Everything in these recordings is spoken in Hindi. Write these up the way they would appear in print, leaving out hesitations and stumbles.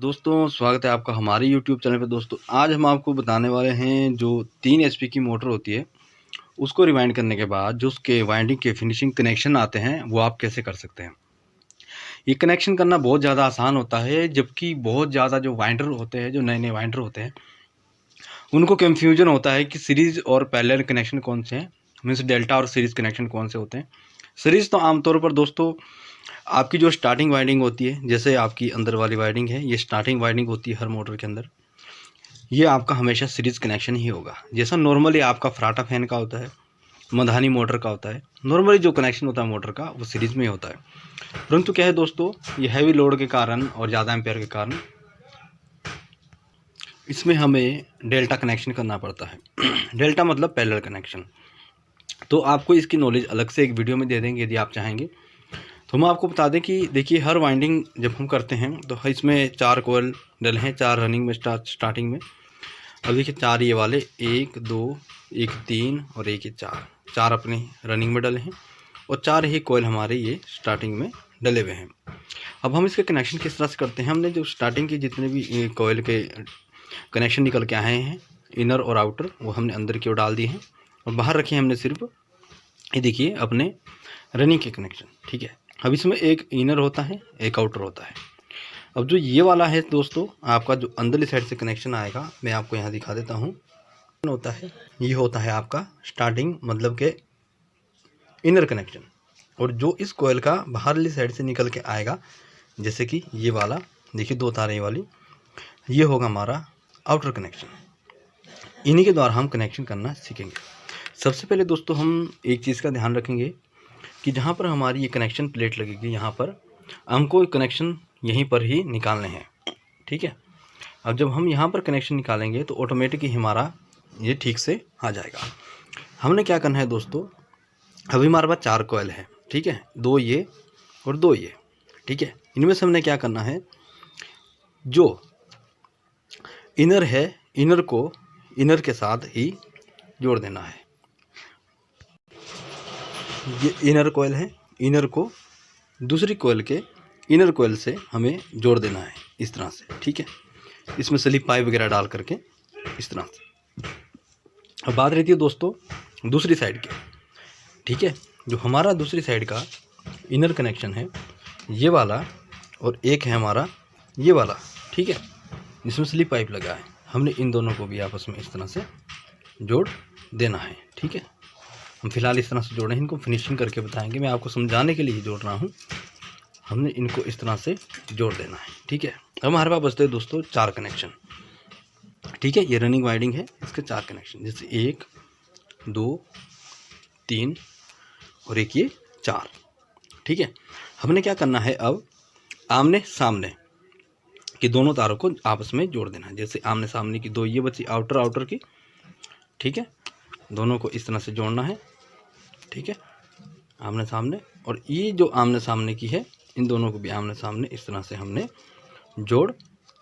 दोस्तों स्वागत है आपका हमारे YouTube चैनल पे। दोस्तों आज हम आपको बताने वाले हैं जो 3 HP की मोटर होती है उसको रिवाइंड करने के बाद जो उसके वाइंडिंग के फिनिशिंग कनेक्शन आते हैं वो आप कैसे कर सकते हैं। ये कनेक्शन करना बहुत ज़्यादा आसान होता है, जबकि बहुत ज़्यादा जो वाइंडर होते हैं, जो नए नए वाइंडर होते हैं, उनको कन्फ्यूजन होता है कि सीरीज़ और पैरेलल कनेक्शन कौन से हैं, मीन्स डेल्टा और सीरीज़ कनेक्शन कौन से होते हैं। सीरीज़ तो आमतौर पर दोस्तों आपकी जो स्टार्टिंग वाइंडिंग होती है, जैसे आपकी अंदर वाली वाइंडिंग है, ये स्टार्टिंग वाइंडिंग होती है हर मोटर के अंदर, ये आपका हमेशा सीरीज़ कनेक्शन ही होगा। जैसा नॉर्मली आपका फ्राटा फैन का होता है, मधानी मोटर का होता है, नॉर्मली जो कनेक्शन होता है मोटर का वो सीरीज़ में ही होता है। परंतु क्या है दोस्तों, ये हैवी लोड के कारण और ज़्यादा एम्पेयर के कारण इसमें हमें डेल्टा कनेक्शन करना पड़ता है। डेल्टा मतलब पैरेलल कनेक्शन। तो आपको इसकी नॉलेज अलग से एक वीडियो में दे देंगे यदि आप चाहेंगे। तो हम आपको बता दें कि देखिए हर वाइंडिंग जब हम करते हैं तो इसमें 4 कोयल डले हैं, 4 रनिंग में स्टार्टिंग में। अब देखिए 4 ये वाले, 1 2 1 3 और 1 ये 4 अपने रनिंग में डले हैं और 4 ही कोयल हमारे ये स्टार्टिंग में डले हुए हैं। अब हम इसके कनेक्शन किस तरह से करते हैं, हमने जो स्टार्टिंग के जितने भी कोयल के कनेक्शन निकल के आए हैं, इनर और आउटर, वो हमने अंदर की ओर डाल दिए हैं और बाहर रखे हमने सिर्फ ये देखिए अपने रनिंग के कनेक्शन। ठीक है, अब इसमें एक इनर होता है, एक आउटर होता है। अब जो ये वाला है दोस्तों, आपका जो अंदरली साइड से कनेक्शन आएगा, मैं आपको यहाँ दिखा देता हूँ। होता है ये होता है आपका स्टार्टिंग मतलब के इनर कनेक्शन, और जो इस कोयल का बाहरली साइड से निकल के आएगा, जैसे कि ये वाला देखिए 2 तारें वाली, ये होगा हमारा आउटर कनेक्शन। इन्हीं के द्वारा हम कनेक्शन करना सीखेंगे। सबसे पहले दोस्तों हम एक चीज़ का ध्यान रखेंगे कि जहाँ पर हमारी ये कनेक्शन प्लेट लगेगी, यहाँ पर हमको कनेक्शन यहीं पर ही निकालने हैं। ठीक है, अब जब हम यहाँ पर कनेक्शन निकालेंगे तो ऑटोमेटिक ही हमारा ये ठीक से आ जाएगा। हमने क्या करना है दोस्तों, अभी हमारे पास 4 कोयल है, ठीक है, 2 ये और 2 ये। ठीक है, इनमें से हमने क्या करना है, जो इनर है इनर को इनर के साथ ही जोड़ देना है। ये इनर कोयल है, इनर को दूसरी कोयल के इनर कोयल से हमें जोड़ देना है इस तरह से। ठीक है, इसमें स्लिप पाइप वगैरह डाल करके इस तरह से। अब बात रहती है दोस्तों दूसरी साइड की। ठीक है, जो हमारा दूसरी साइड का इनर कनेक्शन है ये वाला, और एक है हमारा ये वाला। ठीक है, इसमें स्लिप पाइप लगा है, हमने इन दोनों को भी आपस में इस तरह से जोड़ देना है। ठीक है, हम फिलहाल इस तरह से जोड़े हैं, इनको फिनिशिंग करके बताएंगे, मैं आपको समझाने के लिए ही जोड़ रहा हूँ। हमने इनको इस तरह से जोड़ देना है। ठीक है, अब हमारे पास बचते हैं दोस्तों 4 कनेक्शन। ठीक है, ये रनिंग वाइंडिंग है, इसके 4 कनेक्शन, जैसे 1 2 3 और एक ये 4। ठीक है, हमने क्या करना है, अब आमने सामने कि दोनों तारों को आपस में जोड़ देना है। जैसे आमने सामने की 2 ये बची आउटर की। ठीक है, दोनों को इस तरह से जोड़ना है। ठीक है, आमने सामने, और ये जो आमने सामने की है इन दोनों को भी आमने सामने इस तरह से हमने जोड़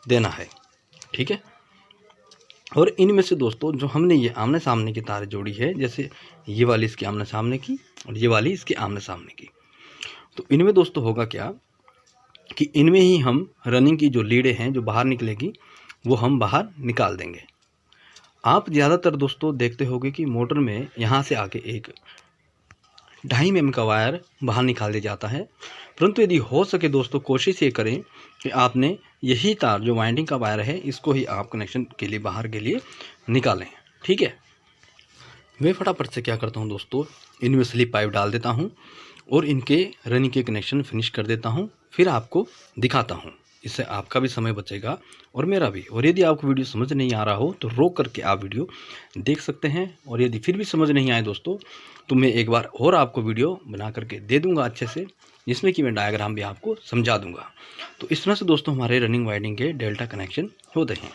देना है। ठीक है, और इनमें से दोस्तों जो हमने ये आमने सामने की तार जोड़ी है, जैसे ये वाली इसके आमने सामने की और ये वाली इसके आमने सामने की, तो इनमें दोस्तों होगा क्या कि इनमें ही हम रनिंग की जो लीडें हैं जो बाहर निकलेगी वो हम बाहर निकाल देंगे। आप ज़्यादातर दोस्तों देखते होंगे कि मोटर में यहाँ से आके एक 2.5 mm का वायर बाहर निकाल दिया जाता है, परंतु यदि हो सके दोस्तों कोशिश ये करें कि आपने यही तार जो वाइंडिंग का वायर है इसको ही आप कनेक्शन के लिए बाहर के लिए निकालें। ठीक है, मैं फटाफट से क्या करता हूँ दोस्तों, इनमें स्लिप पाइप डाल देता हूँ और इनके रनिंग के कनेक्शन फिनिश कर देता हूँ, फिर आपको दिखाता हूँ। इससे आपका भी समय बचेगा और मेरा भी। और यदि आपको वीडियो समझ नहीं आ रहा हो तो रोक करके आप वीडियो देख सकते हैं, और यदि फिर भी समझ नहीं आए दोस्तों तो मैं एक बार और आपको वीडियो बना करके दे दूंगा अच्छे से, जिसमें कि मैं डायग्राम भी आपको समझा दूंगा। तो इस तरह से दोस्तों हमारे रनिंग वाइंडिंग के डेल्टा कनेक्शन होते हैं।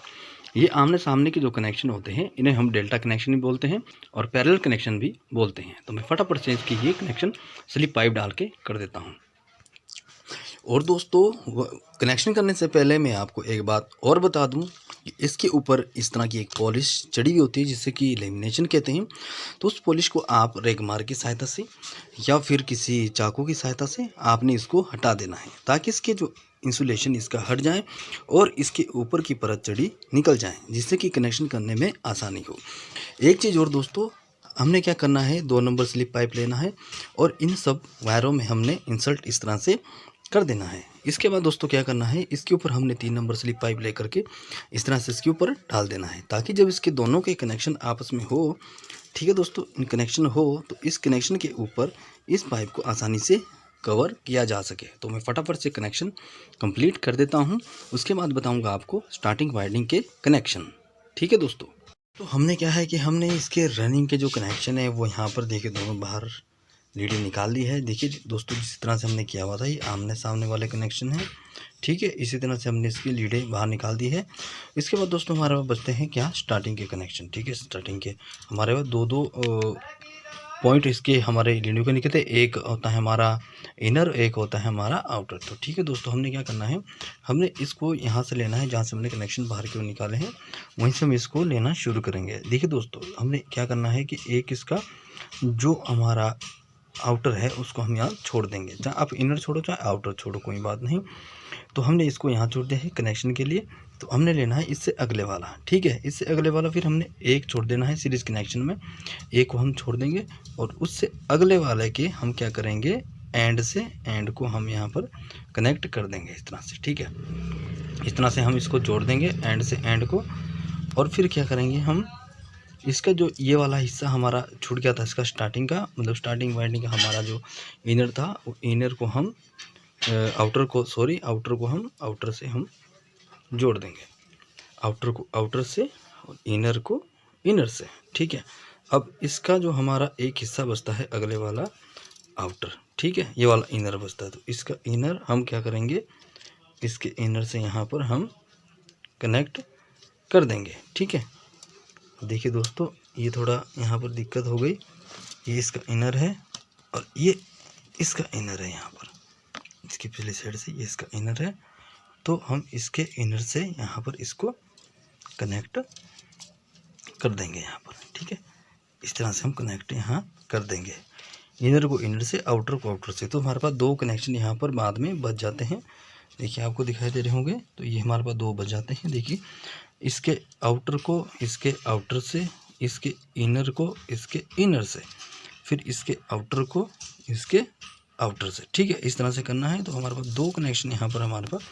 ये आमने सामने के जो कनेक्शन होते हैं इन्हें हम डेल्टा कनेक्शन भी बोलते हैं और पैरेलल कनेक्शन भी बोलते हैं। तो मैं फटाफट से इसकी ये कनेक्शन स्लिप पाइप डाल के कर देता हूँ। और दोस्तों कनेक्शन करने से पहले मैं आपको एक बात और बता दूं कि इसके ऊपर इस तरह की एक पॉलिश चढ़ी हुई होती है जिसे कि लेमिनेशन कहते हैं। तो उस पॉलिश को आप रेगमार की सहायता से या फिर किसी चाकू की सहायता से आपने इसको हटा देना है, ताकि इसके जो इंसुलेशन इसका हट जाए और इसके ऊपर की परत चढ़ी निकल जाए, जिससे कि कनेक्शन करने में आसानी हो। एक चीज़ और दोस्तों, हमने क्या करना है, 2 नंबर स्लिप पाइप लेना है और इन सब वायरों में हमने इंसर्ट इस तरह से कर देना है। इसके बाद दोस्तों क्या करना है, इसके ऊपर हमने 3 नंबर स्लिप पाइप लेकर के इस तरह से इसके ऊपर डाल देना है, ताकि जब इसके दोनों के कनेक्शन आपस में हो, ठीक है दोस्तों, इन कनेक्शन हो तो इस कनेक्शन के ऊपर इस पाइप को आसानी से कवर किया जा सके। तो मैं फटाफट से कनेक्शन कंप्लीट कर देता हूं, उसके बाद बताऊंगा आपको स्टार्टिंग वाइंडिंग के कनेक्शन। ठीक है दोस्तों, तो हमने क्या है कि हमने इसके रनिंग के जो कनेक्शन है वो यहाँ पर देखिए दोनों बाहर लीडें निकाल ली है। देखिए दोस्तों, जिस तरह से हमने किया हुआ था ये आमने सामने वाले कनेक्शन है, ठीक है, इसी तरह से हमने इसकी लीडें बाहर निकाल दी है। इसके बाद दोस्तों हमारे पास बचते हैं क्या, स्टार्टिंग के कनेक्शन। ठीक है, स्टार्टिंग के हमारे पास दो पॉइंट इसके हमारे लीडों के निकलते, एक होता है हमारा इनर, एक होता है हमारा आउटर। तो ठीक है दोस्तों, हमने क्या करना है, हमने इसको यहाँ से लेना है, जहाँ से हमने कनेक्शन बाहर की ओर निकाले हैं वहीं से हम इसको लेना शुरू करेंगे। देखिए दोस्तों, हमने क्या करना है कि एक इसका जो हमारा आउटर है उसको हम यहाँ छोड़ देंगे, चाहे आप इनर छोड़ो चाहे आउटर छोड़ो, कोई बात नहीं। तो हमने इसको यहाँ छोड़ दिया है कनेक्शन के लिए। तो हमने लेना है इससे अगले वाला, ठीक है, इससे अगले वाला फिर हमने एक छोड़ देना है सीरीज कनेक्शन में, एक को हम छोड़ देंगे और उससे अगले वाले के हम क्या करेंगे, एंड से एंड को हम यहाँ पर कनेक्ट कर देंगे इस तरह से। ठीक है, इस तरह से हम इसको जोड़ देंगे एंड से एंड को। और फिर क्या करेंगे, हम इसका जो ये वाला हिस्सा हमारा छूट गया था, इसका स्टार्टिंग का मतलब स्टार्टिंग वाइंडिंग का हमारा जो इनर था, वो इनर को हम आउटर को हम आउटर से हम जोड़ देंगे, आउटर को आउटर से और इनर को इनर से। ठीक है, अब इसका जो हमारा एक हिस्सा बचता है अगले वाला आउटर, ठीक है, ये वाला इनर बचता है, तो इसका इनर हम क्या करेंगे, इसके इनर से यहाँ पर हम कनेक्ट कर देंगे। ठीक है, देखिए दोस्तों, ये थोड़ा यहाँ पर दिक्कत हो गई, ये इसका इनर है और ये इसका इनर है, यहाँ पर इसकी पिछली साइड से ये इसका इनर है। तो हम इसके इनर से यहाँ पर इसको कनेक्ट कर देंगे यहाँ पर। ठीक है, इस तरह से हम कनेक्ट यहाँ कर देंगे, इनर को इनर से, आउटर को आउटर से। तो हमारे पास 2 कनेक्शन यहाँ पर बाद में बच जाते हैं। देखिए आपको दिखाई दे रहे होंगे, तो ये हमारे पास 2 बच जाते हैं। देखिए, इसके आउटर को इसके आउटर से, इसके इनर को इसके इनर से, फिर इसके आउटर को इसके आउटर से। ठीक है, इस तरह से करना है। तो हमारे पास 2 कनेक्शन यहाँ पर हमारे पास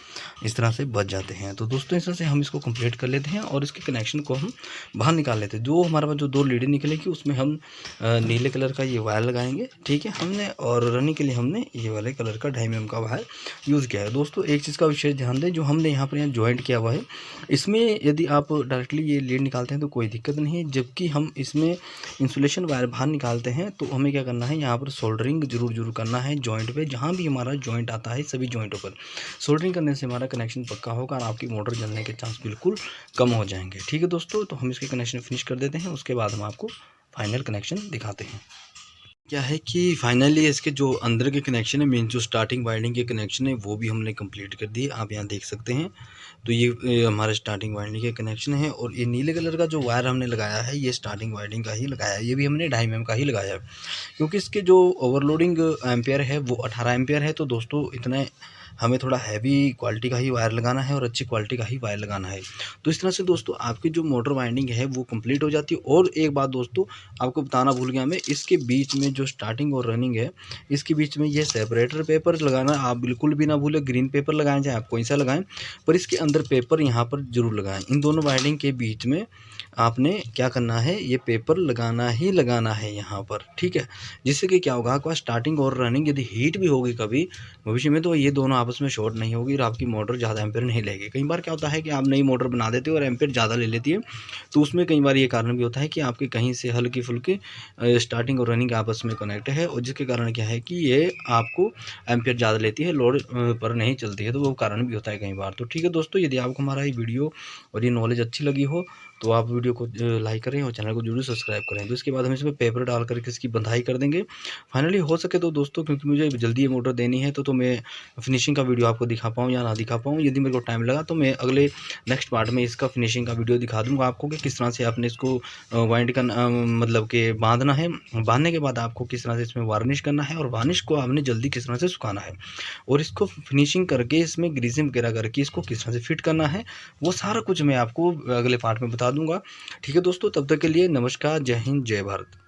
इस तरह से बच जाते हैं। तो दोस्तों इस तरह से हम इसको कंप्लीट कर लेते हैं और इसके कनेक्शन को हम बाहर निकाल लेते हैं। जो हमारे पास जो 2 लीडें निकलेगी उसमें हम नीले कलर का ये वायर लगाएंगे। ठीक है, हमने और रनिंग के लिए हमने ये वाले कलर का 2.5 mm का वायर यूज़ किया है। दोस्तों एक चीज़ का विशेष ध्यान दें, जो हमने यहाँ पर ज्वाइंट किया हुआ है, इसमें यदि आप डायरेक्टली ये लीड निकालते हैं तो कोई दिक्कत नहीं है, जबकि हम इसमें इंसुलेशन वायर बाहर निकालते हैं तो हमें क्या करना है, यहाँ पर सोल्डरिंग जरूर करना है जॉइंट पे। जहाँ भी हमारा जॉइंट आता है सभी जॉइंटों पर सोल्डरिंग करने से हमारा कनेक्शन पक्का होगा और आपकी मोटर जलने के चांस बिल्कुल कम हो जाएंगे। ठीक है दोस्तों, तो हम इसके कनेक्शन फिनिश कर देते हैं, उसके बाद हम आपको फाइनल कनेक्शन दिखाते हैं। क्या है कि फाइनली इसके जो अंदर के कनेक्शन है, मेन जो स्टार्टिंग वाइंडिंग के कनेक्शन है वो भी हमने कंप्लीट कर दिए, आप यहाँ देख सकते हैं। तो ये हमारे स्टार्टिंग वाइंडिंग के कनेक्शन है और ये नीले कलर का जो वायर हमने लगाया है ये स्टार्टिंग वाइंडिंग का ही लगाया है, ये भी हमने 2.5 mm का ही लगाया है, क्योंकि इसके जो ओवरलोडिंग एम्पियर है वो 18 एम्पियर है। तो दोस्तों इतने हमें थोड़ा हैवी क्वालिटी का ही वायर लगाना है और अच्छी क्वालिटी का ही वायर लगाना है। तो इस तरह से दोस्तों आपकी जो मोटर वाइंडिंग है वो कंप्लीट हो जाती है। और एक बात दोस्तों आपको बताना भूल गया मैं, इसके बीच में जो स्टार्टिंग और रनिंग है इसके बीच में ये सेपरेटर पेपर लगाना आप बिल्कुल भी ना भूलें। ग्रीन पेपर लगाएं चाहे आप कोई सा लगाएं, पर इसके अंदर पेपर यहाँ पर जरूर लगाएं। इन दोनों वाइंडिंग के बीच में आपने क्या करना है, ये पेपर लगाना ही लगाना है यहाँ पर। ठीक है, जिससे कि क्या होगा, आपका स्टार्टिंग और रनिंग यदि हीट भी होगी कभी भविष्य में तो ये दोनों आपस में शॉर्ट नहीं होगी और आपकी मोटर ज़्यादा एम्पेयर नहीं लेगी। कई बार क्या होता है कि आप नई मोटर बना देते हो और एम्पेयर ज़्यादा ले लेती है, तो उसमें कई बार ये कारण भी होता है कि आपके कहीं से हल्की फुल्की स्टार्टिंग और रनिंग आपस में कनेक्ट है और जिसके कारण क्या है कि ये आपको एम्पेयर ज़्यादा लेती है, लोड पर नहीं चलती है, तो वो कारण भी होता है कई बार। तो ठीक है दोस्तों, यदि आपको हमारा ये वीडियो और ये नॉलेज अच्छी लगी हो तो आप वीडियो को लाइक करें और चैनल को जरूर सब्सक्राइब करें। तो इसके बाद हम इसमें पेपर डाल करके इसकी बंधाई कर देंगे फाइनली। हो सके तो दोस्तों, क्योंकि मुझे जल्दी ये मोटर देनी है तो मैं फिनिशिंग का वीडियो आपको दिखा पाऊँ या ना दिखा पाऊँ, यदि मेरे को टाइम लगा तो मैं अगले नेक्स्ट पार्ट में इसका फिनिशिंग का वीडियो दिखा दूँगा आपको कि किस तरह से आपने इसको वाइंड करना, मतलब कि बांधना है। बांधने के बाद आपको किस तरह से इसमें वार्निश करना है और वार्निश को आपने जल्दी किस तरह से सुखाना है और इसको फिनिशिंग करके इसमें ग्रीसिंग वगैरह करके इसको किस तरह से फिट करना है, वो सारा कुछ मैं आपको अगले पार्ट में बता दूंगा। ठीक है दोस्तों, तब तक के लिए नमस्कार, जय हिंद, जय भारत।